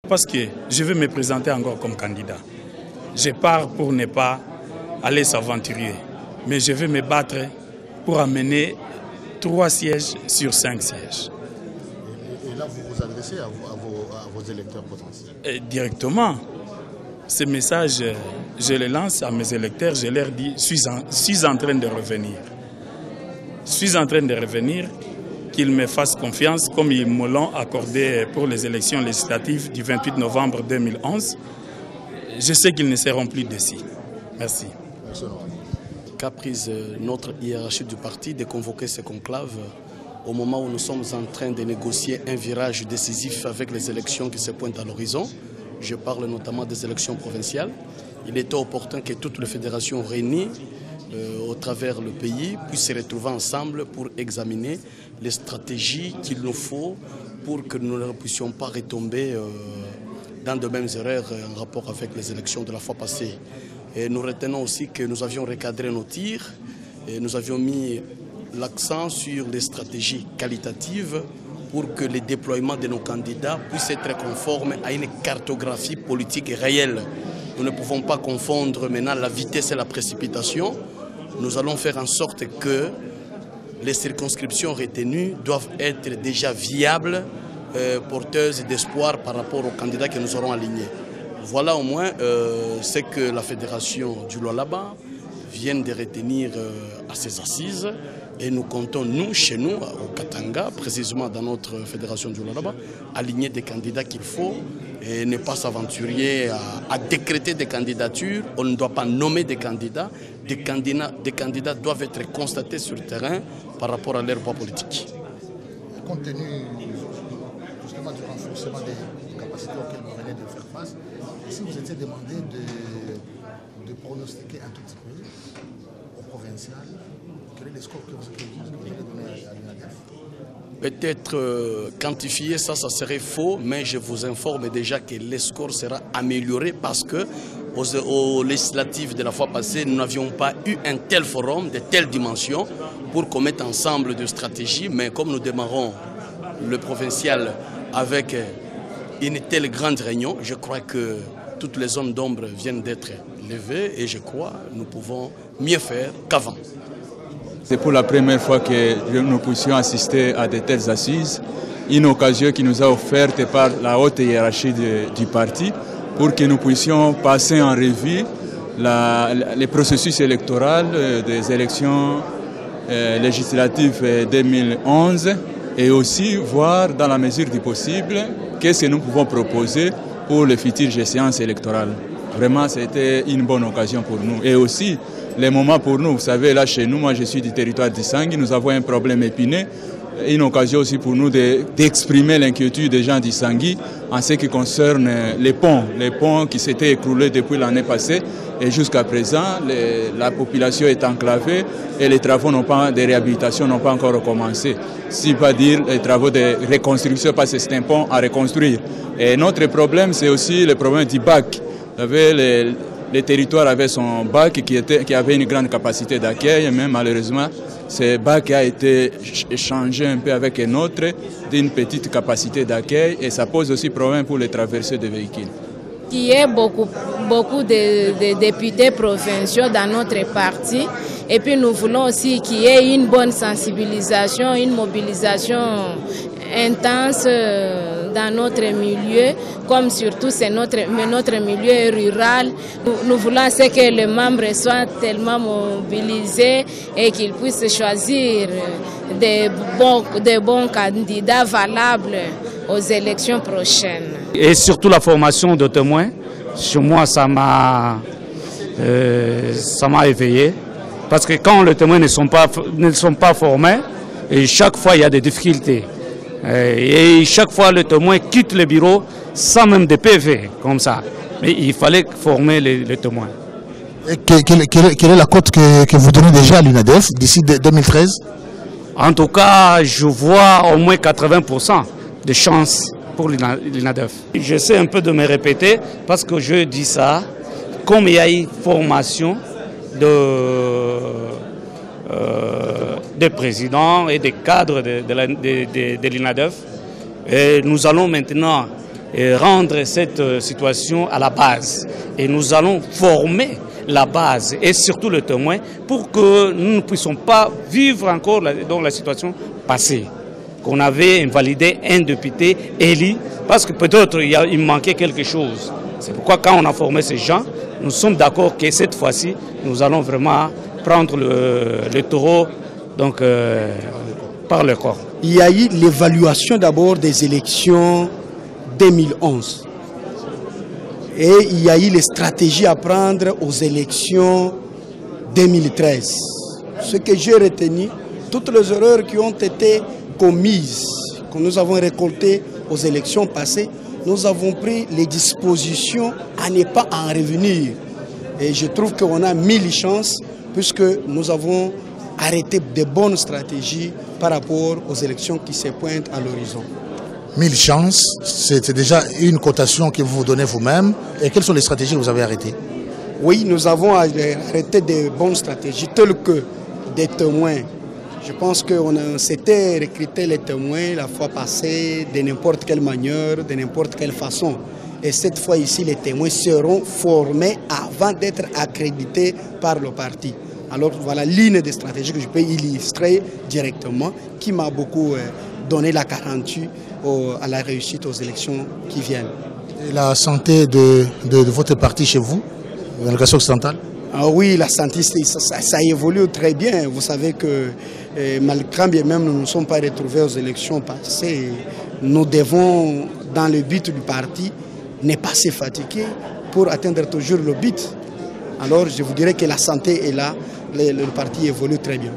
Parce que je veux me présenter encore comme candidat. Je pars pour ne pas aller s'aventurer, mais je veux me battre pour amener 3 sièges sur 5 sièges. Et là, vous vous adressez à vos électeurs potentiels? Directement. Ce message, je le lance à mes électeurs, je leur dis, je suis en train de revenir. Je suis en train de revenir, qu'ils me fassent confiance comme ils me l'ont accordé pour les élections législatives du 28 novembre 2011. Je sais qu'ils ne seront plus d'ici. Merci. Qu'a prise notre hiérarchie du parti de convoquer ce conclave au moment où nous sommes en train de négocier un virage décisif avec les élections qui se pointent à l'horizon. Je parle notamment des élections provinciales. Il était opportun que toutes les fédérations réunies au travers le pays puissent se retrouver ensemble pour examiner les stratégies qu'il nous faut pour que nous ne puissions pas retomber dans de mêmes erreurs en rapport avec les élections de la fois passée. Et nous retenons aussi que nous avions recadré nos tirs et nous avions mis l'accent sur les stratégies qualitatives pour que les déploiements de nos candidats puissent être conformes à une cartographie politique réelle. Nous ne pouvons pas confondre maintenant la vitesse et la précipitation. Nous allons faire en sorte que les circonscriptions retenues doivent être déjà viables, porteuses d'espoir par rapport aux candidats que nous aurons alignés. Voilà au moins ce que la fédération du Lualaba vient de retenir à ses assises. Et nous comptons, nous, chez nous, au Katanga, précisément dans notre fédération du Lualaba, aligner des candidats qu'il faut et ne pas s'aventurer à décréter des candidatures. On ne doit pas nommer des candidats. Des candidats doivent être constatés sur le terrain par rapport à leur poids politique. Compte tenu justement du renforcement des capacités auxquelles vous venez de faire face, si vous étiez demandé de pronostiquer un tout petit peu au provincial, quel est le score que vous allez donner à l'UNADEF? Peut-être quantifier ça serait faux, mais je vous informe déjà que le score sera amélioré parce que aux législatives de la fois passée, nous n'avions pas eu un tel forum, de telle dimension, pour qu'on mette ensemble de stratégies. Mais comme nous démarrons le provincial avec une telle grande réunion, je crois que toutes les zones d'ombre viennent d'être levées et je crois que nous pouvons mieux faire qu'avant. C'est pour la première fois que nous puissions assister à de telles assises, une occasion qui nous a offerte par la haute hiérarchie du parti pour que nous puissions passer en revue les processus électoraux des élections législatives 2011 et aussi voir dans la mesure du possible qu'est-ce que nous pouvons proposer pour les futures échéances électorales. Vraiment, c'était une bonne occasion pour nous. Et aussi, les moments pour nous, vous savez, là chez nous, moi je suis du territoire d'Issangi, nous avons un problème épineux, une occasion aussi pour nous d'exprimer l'inquiétude des gens d'Issangi en ce qui concerne les ponts qui s'étaient écroulés depuis l'année passée et jusqu'à présent, la population est enclavée et les travaux de réhabilitation n'ont pas encore recommencé. Si pas dire les travaux de reconstruction parce que c'est un pont à reconstruire. Et notre problème, c'est aussi le problème du bac. Le territoire avait son bac qui avait une grande capacité d'accueil, mais malheureusement, ce bac a été échangé un peu avec un autre d'une petite capacité d'accueil et ça pose aussi problème pour les traversées de véhicules. Il y a beaucoup de députés provinciaux dans notre parti et puis nous voulons aussi qu'il y ait une bonne sensibilisation, une mobilisation intense dans notre milieu, comme surtout c'est notre milieu rural. Nous voulons que les membres soient tellement mobilisés et qu'ils puissent choisir des bons candidats valables aux élections prochaines. Et surtout la formation de témoins, sur moi ça m'a éveillé. Parce que quand les témoins ne sont pas formés, et chaque fois il y a des difficultés. Et chaque fois le témoin quitte le bureau sans même des PV, comme ça. Mais il fallait former les témoins. Et quelle est la cote que vous donnez déjà à l'UNADEF d'ici 2013? En tout cas, je vois au moins 80% de chances pour l'UNADEF. J'essaie un peu de me répéter parce que je dis ça, comme il y a eu formation des présidents et des cadres de l'UNADEF, nous allons maintenant rendre cette situation à la base. Et nous allons former la base et surtout le témoin pour que nous ne puissions pas vivre encore dans la situation passée. Qu'on avait invalidé un député élu parce que peut-être il manquait quelque chose. C'est pourquoi quand on a formé ces gens, nous sommes d'accord que cette fois-ci, nous allons vraiment prendre le taureau donc, par le corps. Il y a eu l'évaluation d'abord des élections 2011. Et il y a eu les stratégies à prendre aux élections 2013. Ce que j'ai retenu, toutes les erreurs qui ont été commises, que nous avons récoltées aux élections passées, nous avons pris les dispositions à ne pas en revenir. Et je trouve qu'on a 1000 chances puisque nous avons arrêté de bonnes stratégies par rapport aux élections qui se pointent à l'horizon. 1000 chances, c'est déjà une cotation que vous vous donnez vous-même. Et quelles sont les stratégies que vous avez arrêtées? Oui, nous avons arrêté de bonnes stratégies telles que des témoins. Je pense qu'on s'était recruté les témoins la fois passée de n'importe quelle manière, de n'importe quelle façon. Et cette fois ici, les témoins seront formés avant d'être accrédités par le parti. Alors voilà l'une des stratégies que je peux illustrer directement, qui m'a beaucoup donné la garantie à la réussite aux élections qui viennent. Et la santé de votre parti chez vous, dans le Kassai occidental? Ah oui, la santé, ça évolue très bien. Vous savez que malgré bien même nous ne sommes pas retrouvés aux élections passées, nous devons, dans le but du parti, ne pas se fatiguer pour atteindre toujours le but. Alors je vous dirais que la santé est là, le parti évolue très bien.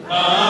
Ah